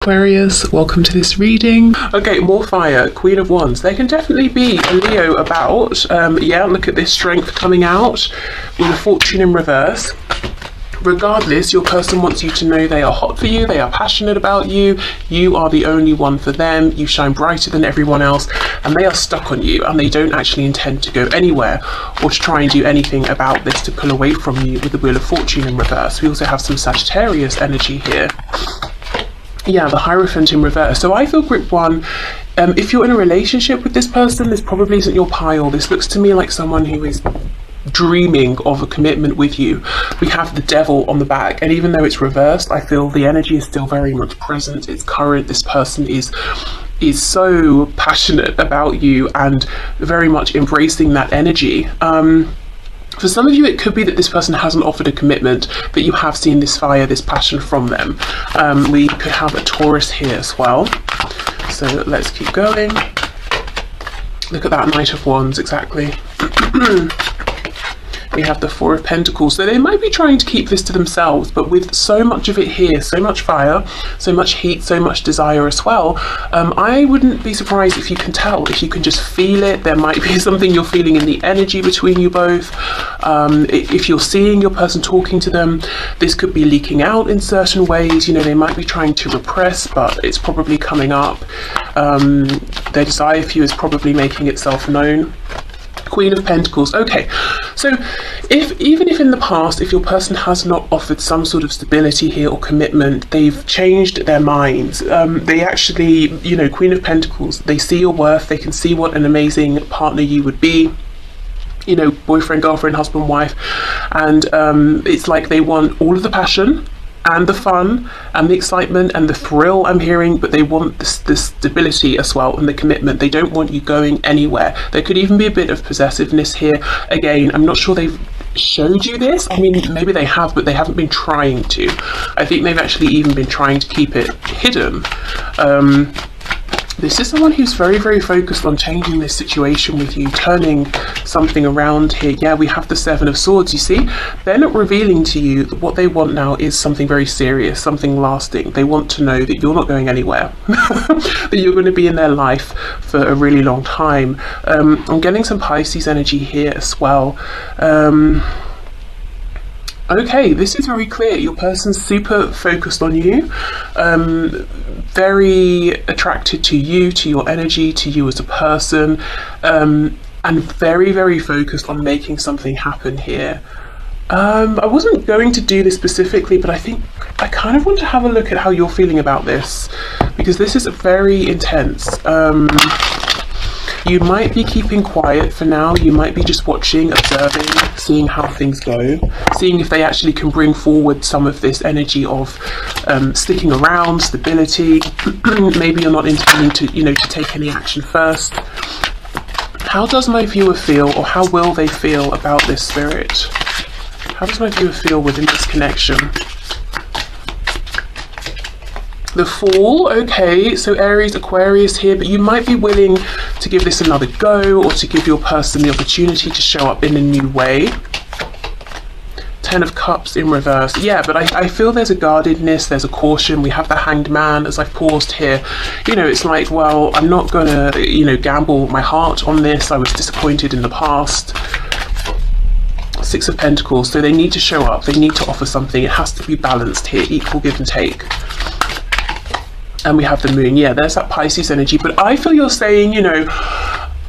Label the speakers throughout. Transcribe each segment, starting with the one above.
Speaker 1: Aquarius, welcome to this reading. Okay, more fire, Queen of Wands. There can definitely be a Leo about. Yeah, look at this strength coming out with a fortune in reverse. Regardless, your person wants you to know they are hot for you, they are passionate about you, you are the only one for them, you shine brighter than everyone else, and they are stuck on you, and they don't actually intend to go anywhere or to try and do anything about this to pull away from you with the Wheel of Fortune in reverse. We also have some Sagittarius energy here. Yeah, the Hierophant in reverse. So I feel grip one, if you're in a relationship with this person, this probably isn't your pile. This looks to me like someone who is dreaming of a commitment with you. We have the Devil on the back, and even though it's reversed, I feel the energy is still very much present. It's current. This person is so passionate about you and very much embracing that energy. For some of you, it could be that this person hasn't offered a commitment, but you have seen this fire, this passion from them. We could have a Taurus here as well. So let's keep going. Look at that Knight of Wands, exactly. We have the Four of Pentacles. So they might be trying to keep this to themselves, but with so much of it here, so much fire, so much heat, so much desire as well, I wouldn't be surprised if you can tell, if you can just feel it. There might be something you're feeling in the energy between you both. If you're seeing your person talking to them, this could be leaking out in certain ways. You know, they might be trying to repress, but it's probably coming up. Their desire for you is probably making itself known. Queen of Pentacles. Okay, so even if in the past, if your person has not offered some sort of stability here or commitment, they've changed their minds. They actually, you know, Queen of Pentacles, they see your worth, they can see what an amazing partner you would be. You know, boyfriend, girlfriend, husband, wife, and it's like they want all of the passion and the fun and the excitement and the thrill I'm hearing, but they want the stability as well and the commitment. They don't want you going anywhere. There could even be a bit of possessiveness here. Again, I'm not sure they've showed you this. I mean, maybe they have, but they haven't been trying to. I think they've actually even been trying to keep it hidden. This is someone who's very, very focused on changing this situation with you, turning something around here. Yeah, we have the Seven of Swords, you see. They're not revealing to you that what they want now is something very serious, something lasting. They want to know that you're not going anywhere, that you're going to be in their life for a really long time. I'm getting some Pisces energy here as well. Okay, this is very clear. Your person's super focused on you, very attracted to you, to your energy, to you as a person, and very, very focused on making something happen here. I wasn't going to do this specifically, but I think I kind of want to have a look at how you're feeling about this, because this is very intense. You might be keeping quiet for now. You might be just watching, observing, seeing how things go, seeing if they actually can bring forward some of this energy of sticking around, stability. Maybe you're not intending to, you know, to take any action first. How does my viewer feel, or how will they feel about this spirit? How does my viewer feel within this connection? The Fool. Okay, so Aries, Aquarius here, but you might be willing to give this another go, or to give your person the opportunity to show up in a new way. Ten of Cups in reverse. Yeah, but I feel there's a guardedness, there's a caution. We have the Hanged Man as I've paused here. You know, it's like, well, I'm not gonna, you know, gamble my heart on this. I was disappointed in the past. Six of Pentacles. So they need to show up, they need to offer something. It has to be balanced here, equal give and take. And we have the Moon. Yeah, there's that Pisces energy. But I feel you're saying, you know,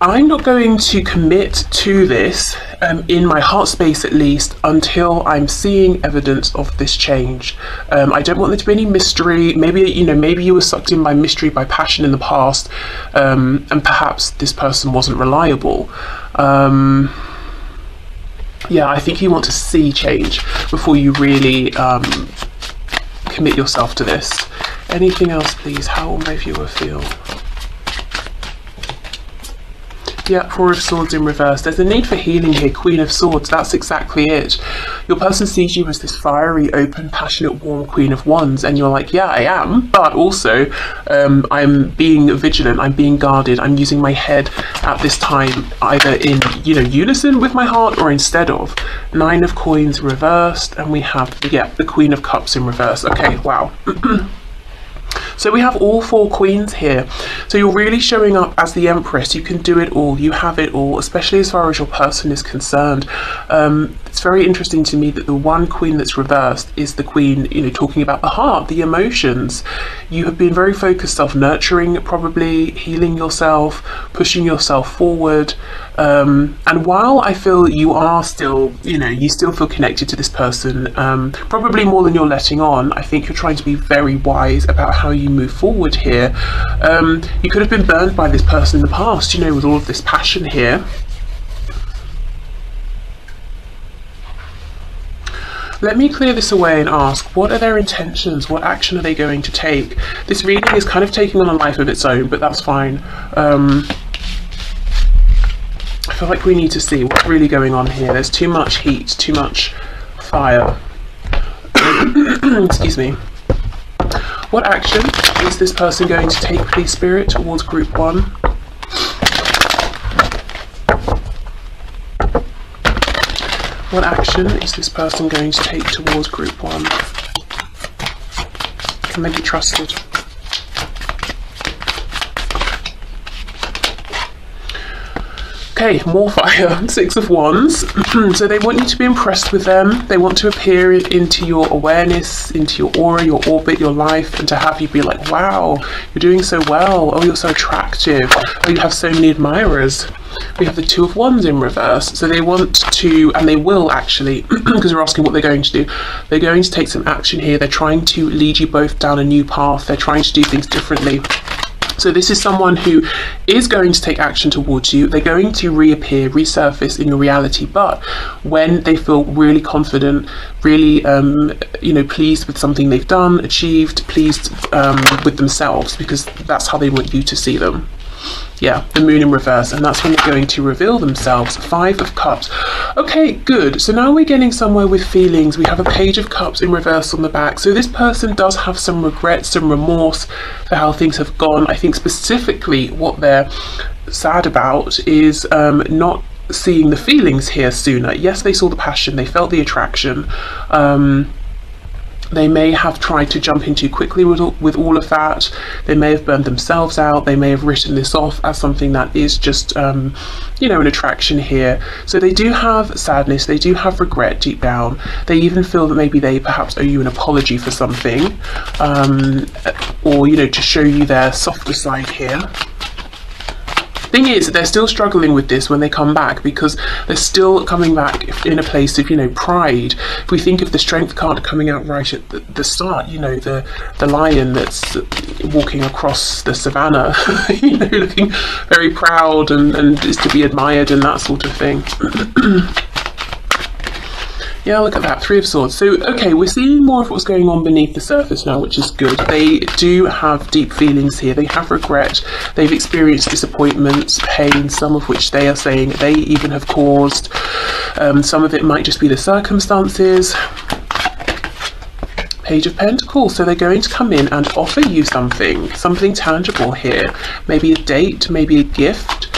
Speaker 1: I'm not going to commit to this, in my heart space at least, until I'm seeing evidence of this change. I don't want there to be any mystery. Maybe, you know, maybe you were sucked in by mystery, by passion in the past, and perhaps this person wasn't reliable. Yeah, I think you want to see change before you really commit yourself to this. Anything else, please? How will my viewer feel? Yeah, Four of Swords in reverse. There's a need for healing here, Queen of Swords. That's exactly it. Your person sees you as this fiery, open, passionate, warm Queen of Wands, and you're like, yeah, I am, but also I'm being vigilant, I'm being guarded, I'm using my head at this time, either in, you know, unison with my heart or instead of. Nine of Coins reversed, and we have, yeah, the Queen of Cups in reverse. Okay, wow. So we have all 4 queens here. So you're really showing up as the Empress. You can do it all. You have it all, especially as far as your person is concerned. It's very interesting to me that the one queen that's reversed is the queen, you know, talking about the heart, the emotions. You have been very focused, self-nurturing, probably healing yourself, pushing yourself forward. And while I feel you are still, you know, you still feel connected to this person, probably more than you're letting on, I think you're trying to be very wise about how you move forward here. You could have been burned by this person in the past, you know, with all of this passion here. Let me clear this away and ask, what are their intentions? What action are they going to take? This reading is kind of taking on a life of its own, but that's fine. I feel like we need to see what's really going on here. There's too much heat, too much fire. Excuse me. What action is this person going to take, please, Spirit, towards group 1? What action is this person going to take towards group 1? Can they be trusted? Okay, more fire. 6 of Wands. So they want you to be impressed with them. They want to appear into your awareness, into your aura, your orbit, your life, and to have you be like, wow, you're doing so well. Oh, you're so attractive. Oh, you have so many admirers. We have the 2 of Wands in reverse. So they want to, and they will actually, because we're asking what they're going to do. They're going to take some action here. They're trying to lead you both down a new path. They're trying to do things differently. So this is someone who is going to take action towards you. They're going to reappear, resurface in your reality, but when they feel really confident, really, you know, pleased with something they've done, achieved, pleased with themselves, because that's how they want you to see them. Yeah, the Moon in reverse, and that's when they're going to reveal themselves. 5 of Cups. Okay, good. So now we're getting somewhere with feelings. We have a Page of Cups in reverse on the back. So this person does have some regret, some remorse for how things have gone. I think specifically what they're sad about is not seeing the feelings here sooner. Yes, they saw the passion, they felt the attraction. They may have tried to jump in too quickly with all of that. They may have burned themselves out. They may have written this off as something that is just, you know, an attraction here. So they do have sadness. They do have regret deep down. They even feel that maybe they perhaps owe you an apology for something, or, you know, to show you their softer side here. Thing is, they're still struggling with this when they come back, because they're still coming back in a place of, you know, pride. If we think of the strength card coming out right at the start, you know, the lion that's walking across the savannah, you know, looking very proud and is to be admired and that sort of thing. Yeah, look at that, 3 of Swords. So, okay, we're seeing more of what's going on beneath the surface now, which is good. They do have deep feelings here. They have regret. They've experienced disappointments, pain, some of which they are saying they even have caused. Some of it might just be the circumstances. Page of Pentacles. So they're going to come in and offer you something tangible here. Maybe a date, maybe a gift.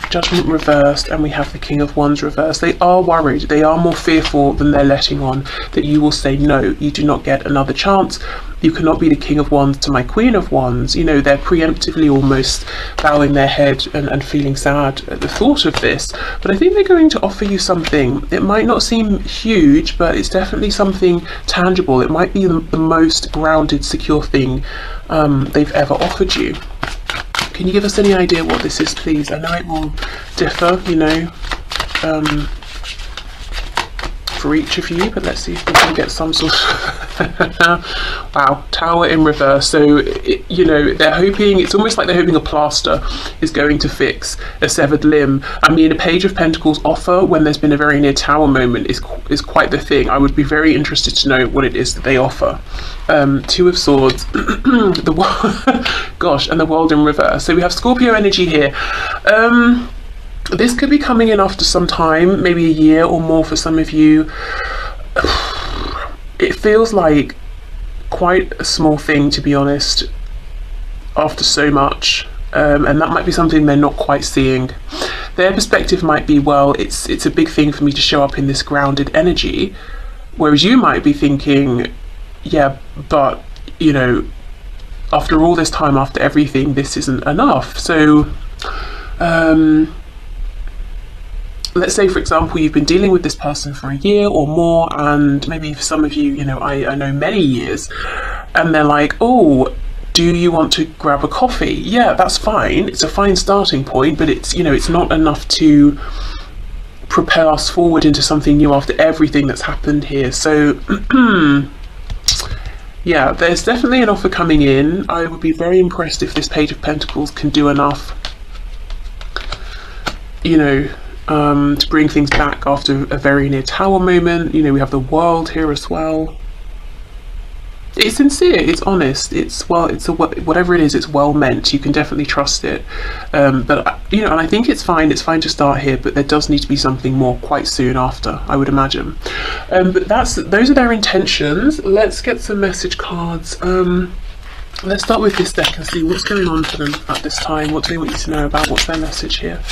Speaker 1: Judgment reversed, and we have the King of Wands reversed. They are worried, they are more fearful than they're letting on, that you will say no, you do not get another chance, you cannot be the King of Wands to my Queen of Wands. You know, they're preemptively almost bowing their head and feeling sad at the thought of this. But I think they're going to offer you something. It might not seem huge, but it's definitely something tangible. It might be the most grounded, secure thing they've ever offered you. Can you give us any idea what this is, please? I know it will differ, you know, for each of you, but let's see if we can get some sort of wow, Tower in reverse. So you know, they're hoping, it's almost like they're hoping a plaster is going to fix a severed limb. I mean, a Page of Pentacles offer when there's been a very near Tower moment is quite the thing. I would be very interested to know what it is that they offer. 2 of Swords, gosh, and the World in reverse. So we have Scorpio energy here. This could be coming in after some time, maybe a year or more for some of you. It feels like quite a small thing, to be honest, after so much, and that might be something they're not quite seeing. Their perspective might be, well, it's a big thing for me to show up in this grounded energy, whereas you might be thinking, yeah, but, you know, after all this time, after everything, this isn't enough. So let's say, for example, you've been dealing with this person for a year or more, and maybe for some of you, you know, I know many years, and they're like, oh, do you want to grab a coffee? Yeah, that's fine. It's a fine starting point, but it's, you know, it's not enough to propel us forward into something new after everything that's happened here. So yeah, there's definitely an offer coming in. I would be very impressed if this Page of Pentacles can do enough, you know, to bring things back after a very near Tower moment. You know, we have the World here as well. It's sincere, it's honest, it's, well, it's whatever it is, it's well meant. You can definitely trust it. But you know, and I think it's fine to start here, but there does need to be something more quite soon after, I would imagine. But those are their intentions. Let's get some message cards. Let's start with this deck and see what's going on for them at this time. What do they want you to know about? What's their message here?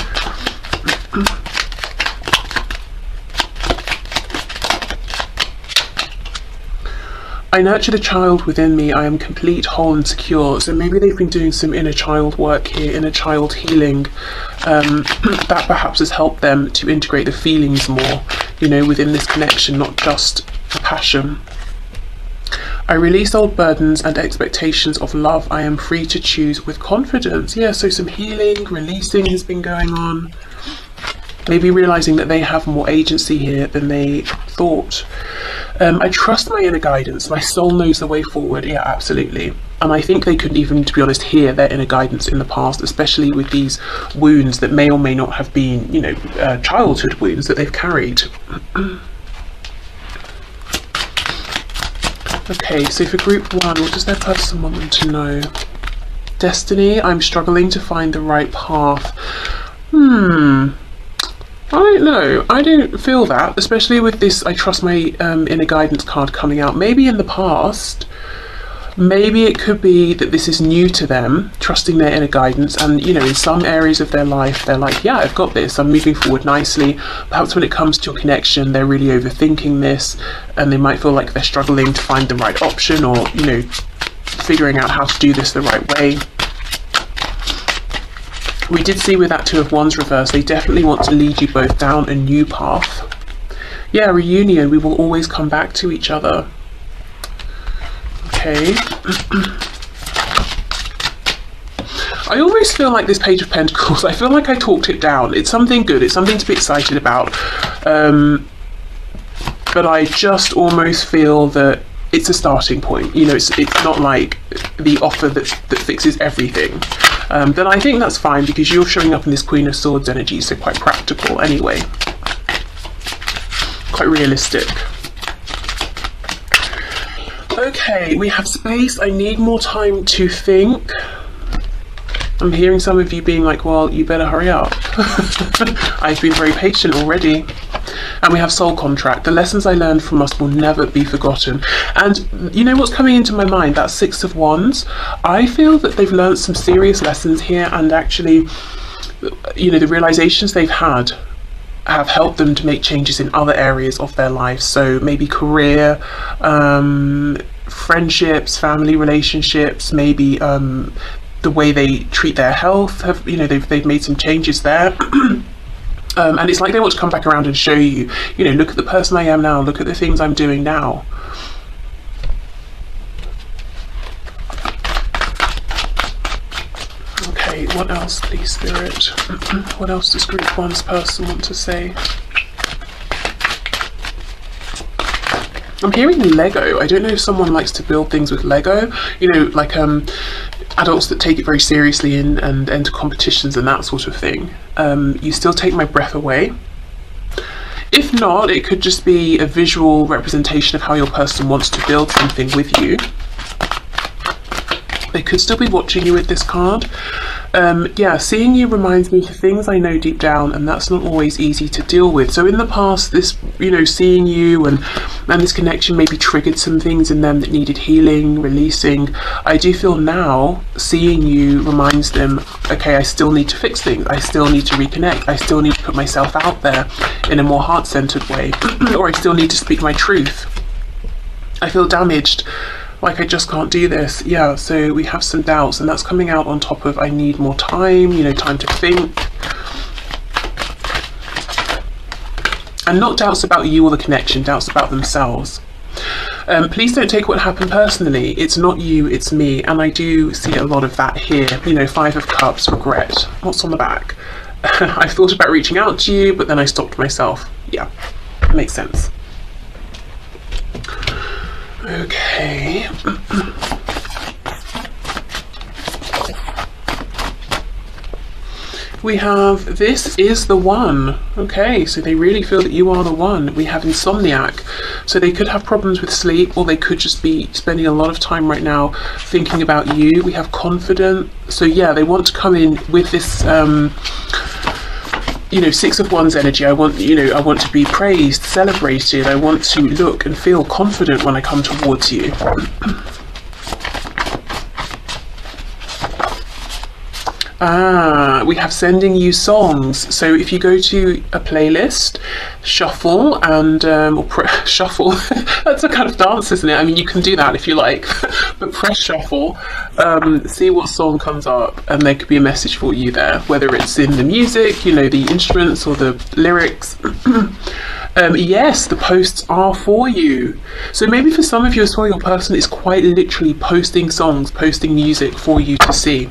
Speaker 1: I nurture the child within me. I am complete, whole and secure. So maybe they've been doing some inner child work here, inner child healing. That perhaps has helped them to integrate the feelings more, you know, within this connection, not just the passion. I release old burdens and expectations of love. I am free to choose with confidence. Yeah, so some healing, releasing has been going on. Maybe realizing that they have more agency here than they thought. I trust my inner guidance. My soul knows the way forward. Yeah, absolutely. And I think they could even, to be honest, hear their inner guidance in the past, especially with these wounds that may or may not have been, you know, childhood wounds that they've carried. Okay, so for group one, what does their person want them to know? Destiny, I'm struggling to find the right path. I don't know. I don't feel that, especially with this I trust my inner guidance card coming out. Maybe in the past, maybe it could be that this is new to them, trusting their inner guidance, and, you know, in some areas of their life, they're like, yeah, I've got this, I'm moving forward nicely. Perhaps when it comes to a connection, they're really overthinking this, and they might feel like they're struggling to find the right option, or, you know, figuring out how to do this the right way. We did see with that Two of Wands reverse, they definitely want to lead you both down a new path. Yeah, reunion, we will always come back to each other. Okay. I almost feel like this Page of Pentacles, I feel like I talked it down. It's something good, it's something to be excited about. But I just almost feel that it's a starting point. You know, it's not like the offer that fixes everything. Then I think that's fine, because you're showing up in this Queen of Swords energy, so quite practical anyway. Quite realistic. Okay, we have space. I need more time to think. I'm hearing some of you being like, well, you better hurry up. I've been very patient already. And we have soul contract. The lessons I learned from us will never be forgotten. And you know what's coming into my mind? That Six of Wands. I feel that they've learned some serious lessons here, and actually, you know, the realizations they've had have helped them to make changes in other areas of their lives. So maybe career, friendships, family relationships, maybe the way they treat their health. Have, you know, they've made some changes there. And it's like they want to come back around and show you, you know, look at the person I am now, look at the things I'm doing now. Okay, what else, please, Spirit? What else does group one's person want to say? I'm hearing Lego. I don't know if someone likes to build things with Lego, you know, like adults that take it very seriously and enter competitions and that sort of thing. You still take my breath away. If not, it could just be a visual representation of how your person wants to build something with you. They could still be watching you with this card. Yeah, seeing you reminds me of things I know deep down, and that's not always easy to deal with. So in the past, this, you know, seeing you and this connection maybe triggered some things in them that needed healing, releasing. I do feel now, seeing you reminds them, okay, I still need to fix things. I still need to reconnect. I still need to put myself out there in a more heart-centered way. Or I still need to speak my truth. I feel damaged, like I just can't do this. Yeah, so we have some doubts, and that's coming out on top of I need more time, you know, time to think. And not doubts about you or the connection, doubts about themselves. Please don't take what happened personally. It's not you, it's me. And I do see a lot of that here. You know, 5 of Cups, regret. What's on the back? I thought about reaching out to you, but then I stopped myself. Yeah, makes sense. Okay. We have, this is the one. Okay, so they really feel that you are the one. We have insomniac. So they could have problems with sleep, or they could just be spending a lot of time right now thinking about you. We have confident. So yeah, they want to come in with this, you know, 6 of Wands energy. I want, you know, I want to be praised, celebrated. I want to look and feel confident when I come towards you. We have sending you songs. So if you go to a playlist, shuffle and shuffle, that's a kind of dance, isn't it? I mean, you can do that if you like, but press shuffle, see what song comes up, and there could be a message for you there, whether it's in the music, you know, the instruments or the lyrics. Yes, the posts are for you. So maybe for some of you as well, your person is quite literally posting songs, posting music for you to see.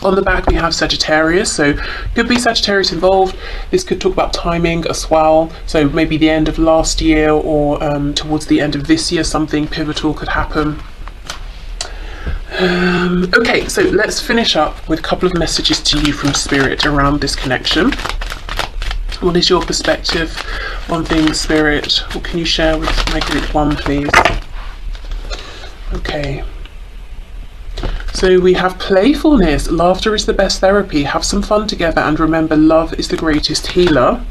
Speaker 1: On the back we have Sagittarius, so could be Sagittarius involved. This could talk about timing as well, so maybe the end of last year or towards the end of this year, something pivotal could happen. Okay, so let's finish up with a couple of messages to you from Spirit around this connection. What is your perspective on things, Spirit? What can you share with my group 1, please? Okay. So we have playfulness. Laughter is the best therapy. Have some fun together, and remember, love is the greatest healer.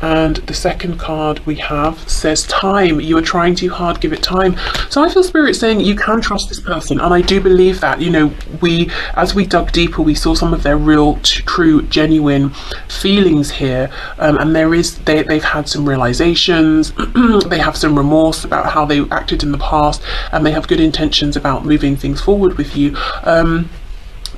Speaker 1: And the second card we have says time. You are trying too hard, give it time. So I feel Spirit saying you can trust this person, and I do believe that. You know, as we dug deeper, we saw some of their real, true, genuine feelings here, and they've had some realizations. They have some remorse about how they acted in the past, and they have good intentions about moving things forward with you.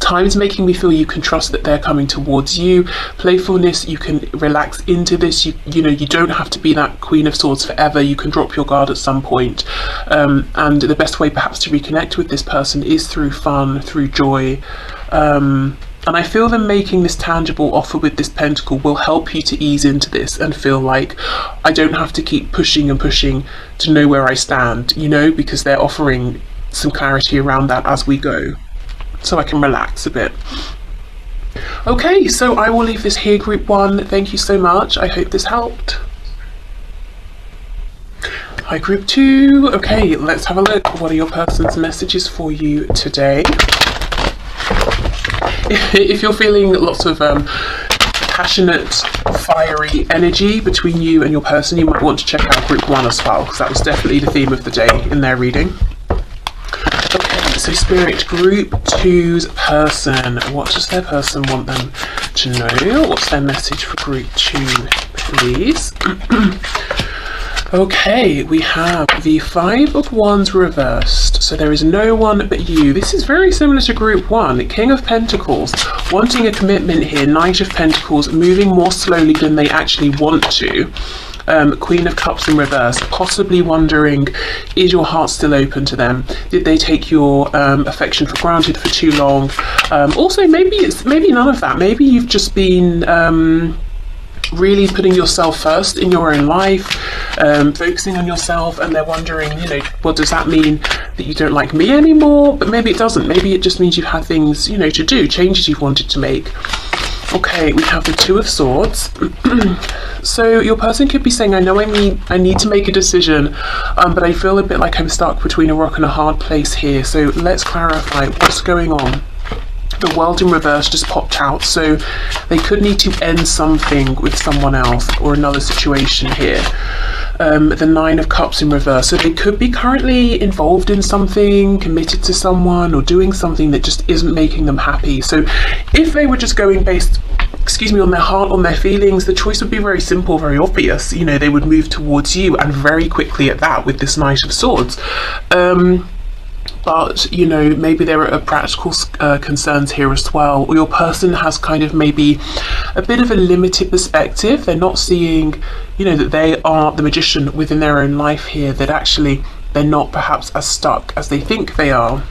Speaker 1: Time is making me feel you can trust that they're coming towards you. Playfulness, you can relax into this. You know, you don't have to be that Queen of Swords forever. You can drop your guard at some point. And the best way perhaps to reconnect with this person is through fun, through joy. And I feel them making this tangible offer with this pentacle will help you to ease into this and feel like I don't have to keep pushing and pushing to know where I stand, you know, because they're offering some clarity around that as we go. So I can relax a bit. Okay, so I will leave this here, group 1. Thank you so much. I hope this helped. Hi, group 2. Okay, let's have a look. What are your person's messages for you today? If you're feeling lots of passionate, fiery energy between you and your person, you might want to check out group 1 as well, because that was definitely the theme of the day in their reading. So Spirit, group 2's person, what does their person want them to know? What's their message for group 2, please? Okay, we have the 5 of Wands reversed. So there is no one but you. This is very similar to group 1. King of Pentacles, wanting a commitment here. Knight of Pentacles, moving more slowly than they actually want to. Queen of Cups in reverse, possibly wondering, is your heart still open to them? Did they take your affection for granted for too long? Also, maybe none of that. Maybe you've just been really putting yourself first in your own life, focusing on yourself, and they're wondering, you know, well, does that mean that you don't like me anymore? But maybe it doesn't. Maybe it just means you've had things, you know, to do, changes you've wanted to make. Okay, we have the 2 of Swords. So your person could be saying, I know I need to make a decision, but I feel a bit like I'm stuck between a rock and a hard place here. So let's clarify what's going on. The World in reverse just popped out, so they could need to end something with someone else or another situation here. The 9 of Cups in reverse, so they could be currently involved in something, committed to someone, or doing something that just isn't making them happy. So if they were just going based, on their heart, on their feelings, the choice would be very simple, very obvious. You know, they would move towards you, and very quickly at that, with this Knight of Swords. but you know, maybe there are practical concerns here as well, or your person has kind of maybe a bit of a limited perspective. They're not seeing, you know, that they are the magician within their own life here, that actually they're not perhaps as stuck as they think they are.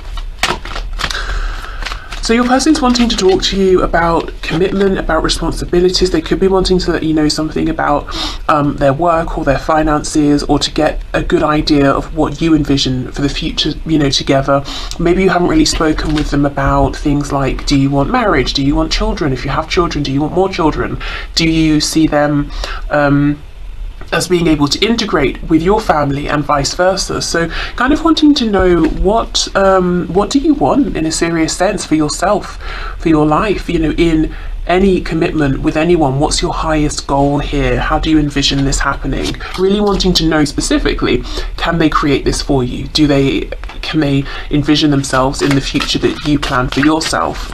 Speaker 1: So your person's wanting to talk to you about commitment, about responsibilities. They could be wanting to let you know something about their work or their finances, or to get a good idea of what you envision for the future, you know, together. Maybe you haven't really spoken with them about things like, do you want marriage? Do you want children? If you have children, do you want more children? Do you see them as being able to integrate with your family and vice versa? So kind of wanting to know what do you want in a serious sense for yourself, for your life, you know, in any commitment with anyone. What's your highest goal here? How do you envision this happening? Really wanting to know specifically, can they create this for you? Can they envision themselves in the future that you plan for yourself?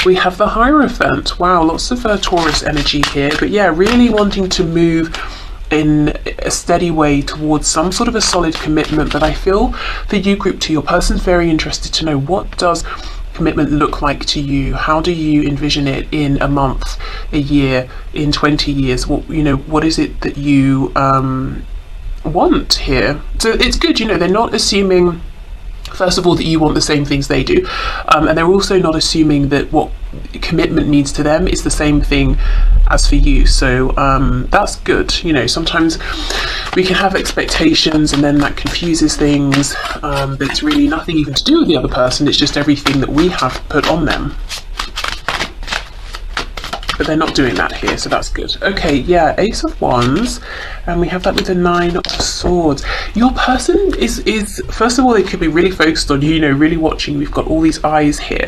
Speaker 1: We have the Hierophant. Wow, lots of Taurus energy here. But yeah, really wanting to move in a steady way towards some sort of a solid commitment. But I feel for you, group 2, your person's very interested to know, what does commitment look like to you? How do you envision it in a month, a year, in 20 years? What, you know, what is it that you want here? So it's good, you know, they're not assuming, first of all, that you want the same things they do, and they're also not assuming that what commitment means to them is the same thing as for you. So that's good. You know, sometimes we can have expectations and then that confuses things, but it's really nothing even to do with the other person. It's just everything that we have put on them. But they're not doing that here, so that's good. Okay, yeah, Ace of Wands, and we have that with the Nine of Swords. Your person is first of all, they could be really focused on you, you know, really watching. We've got all these eyes here.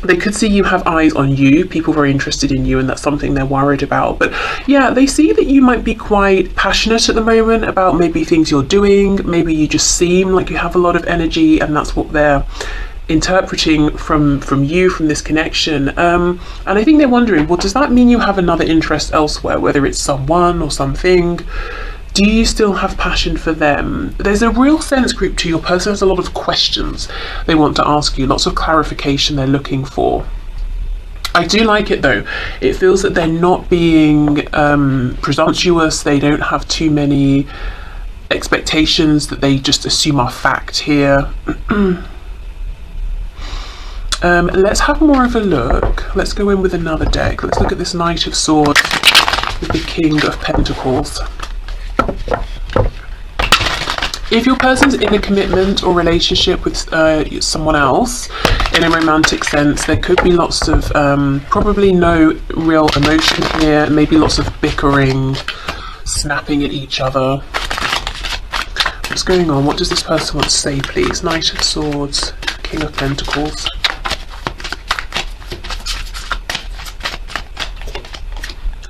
Speaker 1: They could see you have eyes on you, people very interested in you, and that's something they're worried about. But yeah, they see that you might be quite passionate at the moment about maybe things you're doing. Maybe you just seem like you have a lot of energy, and that's what they're interpreting from you, from this connection. And I think they're wondering, well, does that mean you have another interest elsewhere, whether it's someone or something? Do you still have passion for them? There's a real sense, group 2, your person has a lot of questions they want to ask you, lots of clarification they're looking for. I do like it though. It feels that they're not being presumptuous. They don't have too many expectations that they just assume are fact here. Let's have more of a look. Let's go in with another deck. Let's look at this Knight of Swords with the King of Pentacles. If your person's in a commitment or relationship with someone else in a romantic sense, there could be lots of probably no real emotion here, maybe lots of bickering, snapping at each other. What's going on? What does this person want to say, please? Knight of Swords, King of Pentacles.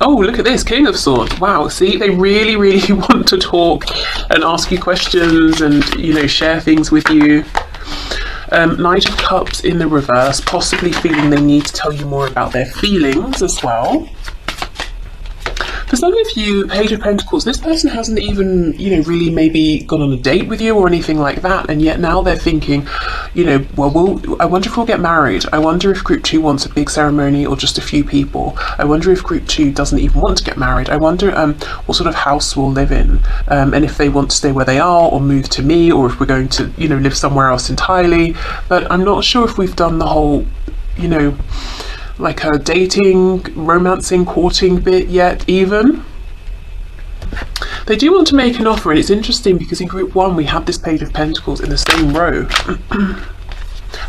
Speaker 1: Oh, look at this, King of Swords. Wow, see, they really, really want to talk and ask you questions and, you know, share things with you. Knight of Cups in the reverse, possibly feeling they need to tell you more about their feelings as well. For some of you, Page of Pentacles, this person hasn't even, you know, really maybe gone on a date with you or anything like that, and yet now they're thinking, you know, well, I wonder if we'll get married. I wonder if group 2 wants a big ceremony or just a few people. I wonder if group 2 doesn't even want to get married. I wonder what sort of house we'll live in, and if they want to stay where they are or move to me, or if we're going to, you know, live somewhere else entirely. But I'm not sure if we've done the whole, you know, like a dating, romancing, courting bit yet even. They do want to make an offer, and it's interesting because in group 1 we have this Page of Pentacles in the same row.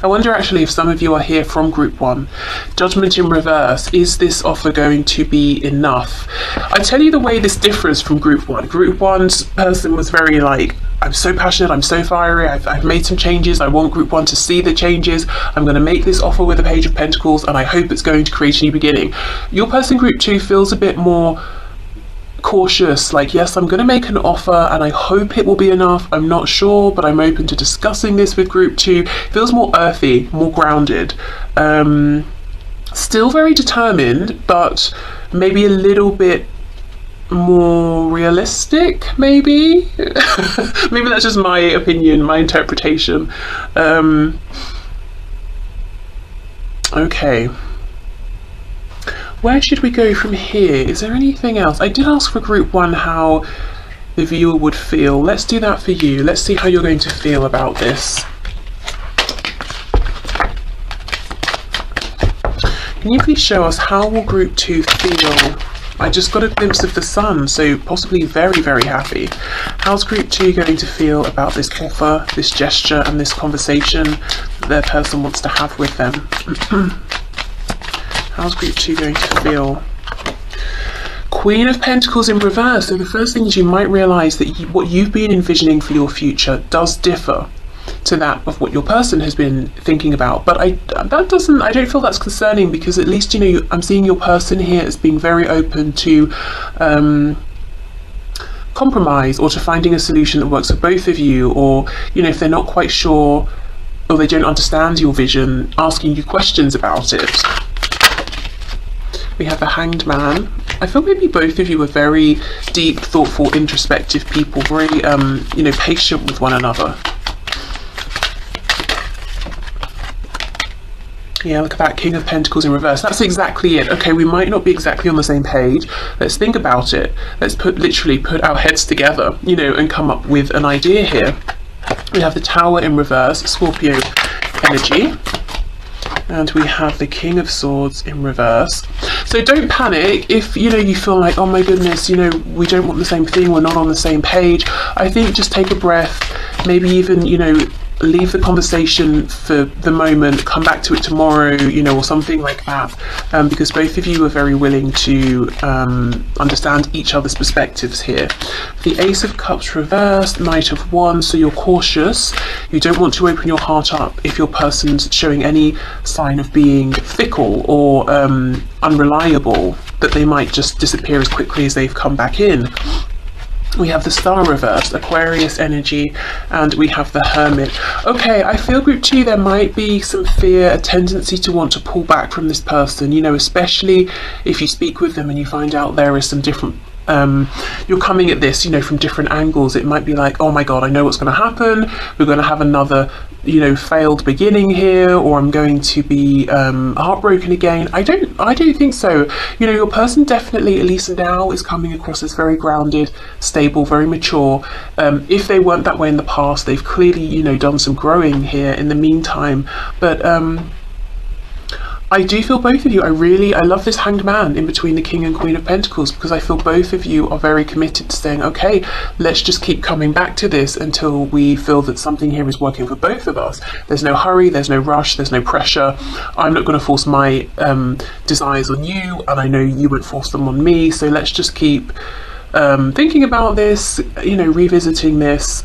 Speaker 1: I wonder actually if some of you are here from group 1. Judgment in reverse. Is this offer going to be enough? I tell you the way this differs from group 1. Group 1's person was very like, I'm so passionate, I'm so fiery, I've made some changes, I want group 1 to see the changes, I'm going to make this offer with the Page of Pentacles, and I hope it's going to create a new beginning. Your person, group 2, feels a bit more cautious, like, yes, I'm going to make an offer and I hope it will be enough, I'm not sure, but I'm open to discussing this with group 2. Feels more earthy, more grounded, still very determined, but maybe a little bit more realistic, maybe. Maybe that's just my opinion, my interpretation. Okay, where should we go from here? Is there anything else? I did ask for group 1 how the viewer would feel. Let's do that for you. Let's see how you're going to feel about this. Can you please show us how will group 2 feel? I just got a glimpse of the sun, so possibly very, very happy. How's group 2 going to feel about this offer, this gesture, and this conversation that their person wants to have with them? How's group 2 going to feel? Queen of Pentacles in reverse. So the first thing is you might realise that what you've been envisioning for your future does differ to that of what your person has been thinking about, but I don't feel that's concerning, because at least, you know, I'm seeing your person here as being very open to compromise, or to finding a solution that works for both of you, or, you know, if they're not quite sure or they don't understand your vision, asking you questions about it. We have the Hanged Man. I feel maybe both of you are very deep, thoughtful, introspective people, very you know, patient with one another. Yeah, look at that, King of Pentacles in reverse. That's exactly it. Okay, we might not be exactly on the same page. Let's think about it. Let's literally put our heads together, you know, and come up with an idea here. We have the Tower in reverse, Scorpio energy. And we have the King of Swords in reverse. So don't panic if, you know, you feel like, oh my goodness, you know, we don't want the same thing, we're not on the same page. I think just take a breath, maybe even, you know, leave the conversation for the moment, come back to it tomorrow, you know, or something like that, because both of you are very willing to understand each other's perspectives here. The Ace of Cups reversed, Knight of Wands, so you're cautious. You don't want to open your heart up if your person's showing any sign of being fickle or unreliable, that they might just disappear as quickly as they've come back in. We have the Star reversed, Aquarius energy, and we have the Hermit. Okay, I feel group 2, there might be some fear, a tendency to want to pull back from this person, you know, especially if you speak with them and you find out there is some different you're coming at this, you know, from different angles. It might be like, oh my god, I know what's going to happen, we're going to have another, you know, failed beginning here, or I'm going to be heartbroken again. I don't think so. You know, your person definitely, at least now, is coming across as very grounded, stable, very mature. If they weren't that way in the past, they've clearly, you know, done some growing here in the meantime. But I do feel both of you, I love this Hanged Man in between the King and Queen of Pentacles, because I feel both of you are very committed to saying, okay, let's just keep coming back to this until we feel that something here is working for both of us. There's no hurry, there's no rush, there's no pressure. I'm not going to force my desires on you, and I know you won't force them on me, so let's just keep thinking about this, you know, revisiting this.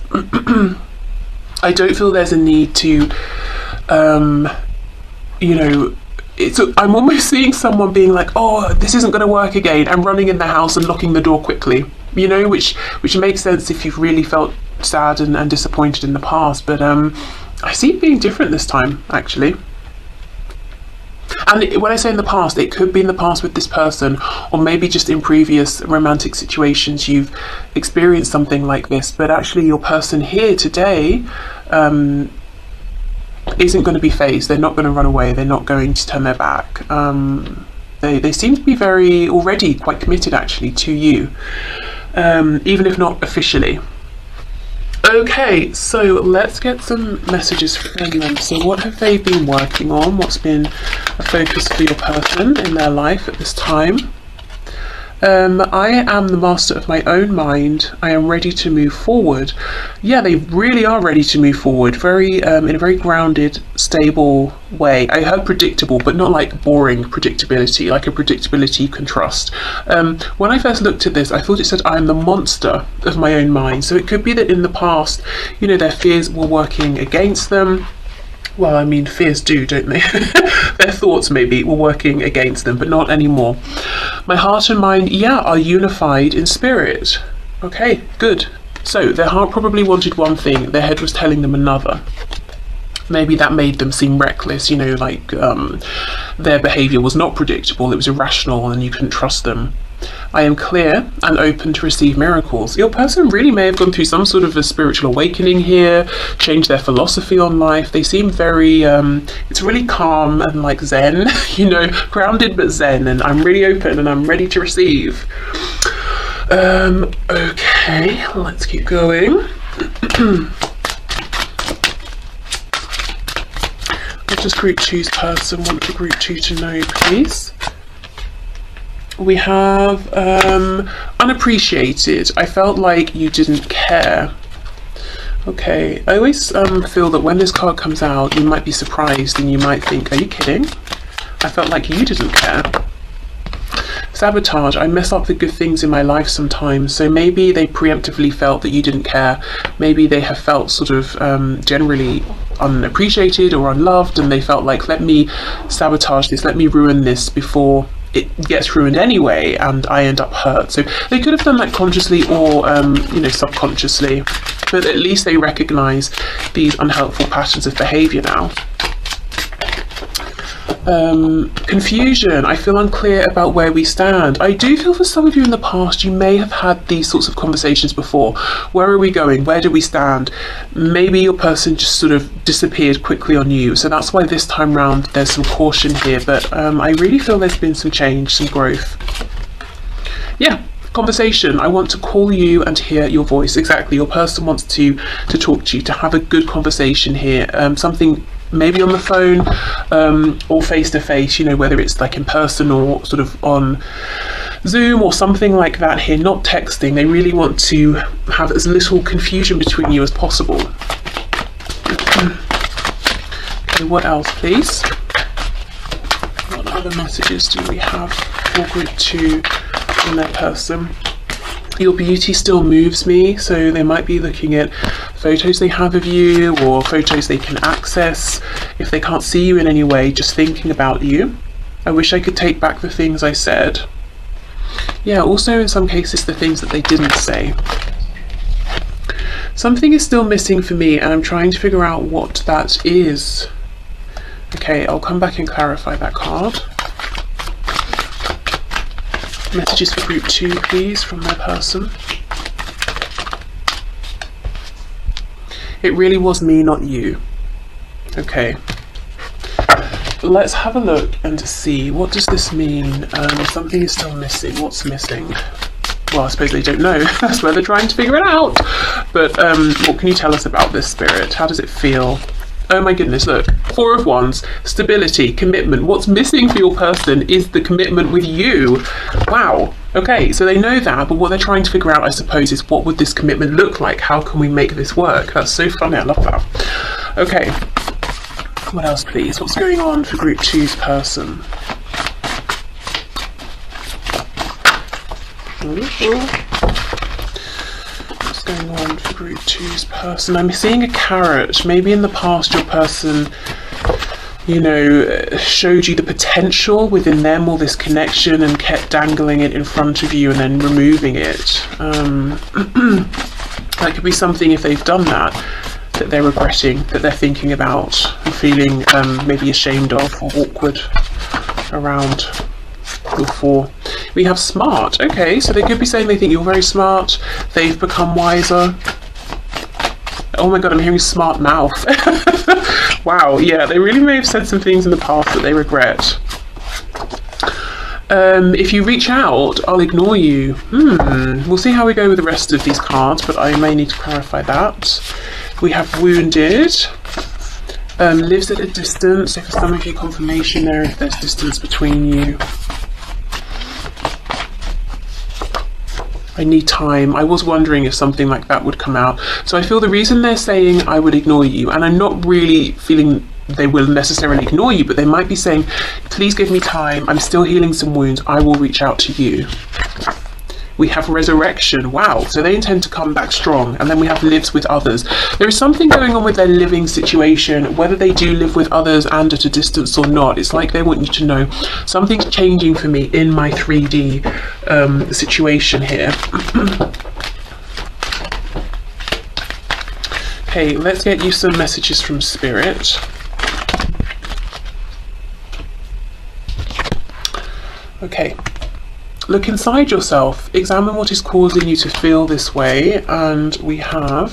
Speaker 1: I don't feel there's a need to, you know, I'm almost seeing someone being like, oh, this isn't going to work again, and running in the house and locking the door quickly, you know, which makes sense if you've really felt sad and disappointed in the past. But I see it being different this time, actually. And when I say in the past, it could be in the past with this person, or maybe just in previous romantic situations you've experienced something like this. But actually your person here today isn't going to be phased. They're not going to run away, they're not going to turn their back. They seem to be already quite committed actually to you, even if not officially. Okay, so let's get some messages from them. So what have they been working on? What's been a focus for your person in their life at this time? I am the master of my own mind. I am ready to move forward. Yeah, they really are ready to move forward. Very in a very grounded, stable way. I heard predictable, but not like boring predictability, like a predictability you can trust. When I first looked at this, I thought it said I am the monster of my own mind. So it could be that in the past, you know, their fears were working against them. Well, I mean, fears do, don't they? Their thoughts maybe were working against them, but not anymore. My heart and mind, yeah, are unified in spirit. Okay, good. So their heart probably wanted one thing, their head was telling them another. Maybe that made them seem reckless, you know, like their behaviour was not predictable, it was irrational and you couldn't trust them. I am clear and open to receive miracles. Your person really may have gone through some sort of a spiritual awakening here, changed their philosophy on life. They seem very, it's really calm and like zen, you know, grounded but zen, and I'm really open and I'm ready to receive. Okay, let's keep going. What does group 2's person want for group 2 to know, please? We have unappreciated. I felt like you didn't care. Okay, I always feel that when this card comes out, you might be surprised and you might think, are you kidding? I felt like you didn't care. Sabotage. I mess up the good things in my life sometimes, so maybe they preemptively felt that you didn't care. Maybe they have felt sort of generally unappreciated or unloved, and they felt like, let me sabotage this, let me ruin this before it gets ruined anyway and I end up hurt. So they could have done that consciously or you know, subconsciously, but at least they recognize these unhelpful patterns of behavior now. Confusion. I feel unclear about where we stand. I do feel for some of you in the past you may have had these sorts of conversations before. Where are we going? Where do we stand? Maybe your person just sort of disappeared quickly on you, so that's why this time round there's some caution here, but I really feel there's been some change, some growth. Yeah, conversation. I want to call you and hear your voice. Exactly, your person wants to talk to you, to have a good conversation here. Something maybe on the phone or face to face, you know, whether it's like in person or sort of on Zoom or something like that here, not texting. They really want to have as little confusion between you as possible. Okay, what else, please? What other messages do we have for group 2 in their person? Your beauty still moves me, so they might be looking at photos they have of you or photos they can access. If they can't see you in any way, just thinking about you. I wish I could take back the things I said. Yeah, also in some cases the things that they didn't say. Something is still missing for me and I'm trying to figure out what that is. Okay, I'll come back and clarify that card. Messages for group 2, please, from their person. It really was me, not you. Okay. Let's have a look and see, what does this mean? Something is still missing. What's missing? Well, I suppose they don't know. That's where they're trying to figure it out. But what can you tell us about this, Spirit? How does it feel? Oh my goodness, look. 4 of Wands, stability, commitment. What's missing for your person is the commitment with you. Wow. Okay, so they know that, but what they're trying to figure out, I suppose, is what would this commitment look like? How can we make this work? That's so funny, I love that. Okay, what else, please? What's going on for group 2's person? What's going on for group 2's person? I'm seeing a carrot. Maybe in the past your person, you know, showed you the potential within them or this connection and kept dangling it in front of you and then removing it. That could be something, if they've done that they're regretting, that they're thinking about and feeling maybe ashamed of or awkward around your 4. We have smart. Okay, so they could be saying they think you're very smart, they've become wiser. Oh my god, I'm hearing smart mouth. Wow, yeah, they really may have said some things in the past that they regret. If you reach out, I'll ignore you. We'll see how we go with the rest of these cards, but I may need to clarify that. We have wounded. Lives at a distance, so for some of you, confirmation there if there's distance between you. I need time. I was wondering if something like that would come out. So I feel the reason they're saying I would ignore you, and I'm not really feeling they will necessarily ignore you, but they might be saying, please give me time, I'm still healing some wounds, I will reach out to you. We have resurrection. Wow, so they intend to come back strong. And then we have lives with others. There is something going on with their living situation, whether they do live with others and at a distance or not. It's like they want you to know something's changing for me in my 3D situation here. Okay, let's get you some messages from Spirit. Okay. look inside yourself, examine what is causing you to feel this way, and we have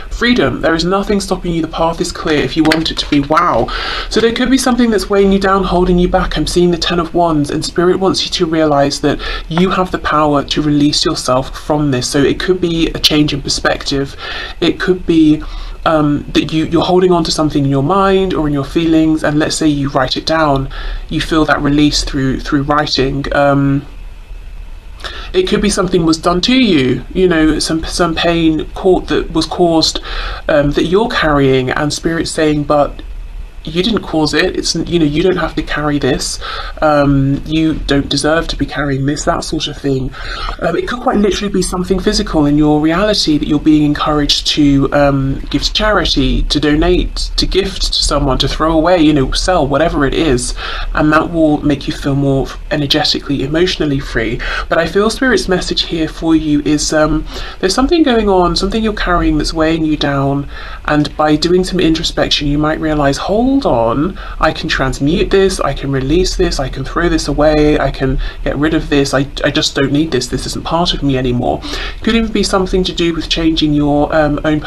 Speaker 1: freedom. There is nothing stopping you. The path is clear if you want it to be. Wow. So there could be something that's weighing you down, holding you back. I'm seeing the 10 of Wands, and Spirit wants you to realize that you have the power to release yourself from this. So it could be a change in perspective. It could be that you're holding on to something in your mind or in your feelings, and let's say you write it down, you feel that release through writing. It could be something was done to you, you know, some pain that was caused, that you're carrying, and Spirit saying, but you didn't cause it. It's, you know, you don't have to carry this. You don't deserve to be carrying this, that sort of thing. It could quite literally be something physical in your reality that you're being encouraged to give to charity, to donate, to gift to someone, to throw away, you know, sell, whatever it is, and that will make you feel more energetically, emotionally free. But I feel Spirit's message here for you is there's something going on, something you're carrying that's weighing you down, and by doing some introspection you might realize, hold on, I can transmute this, I can release this, I can throw this away, I can get rid of this, I just don't need this isn't part of me anymore. Could even be something to do with changing your own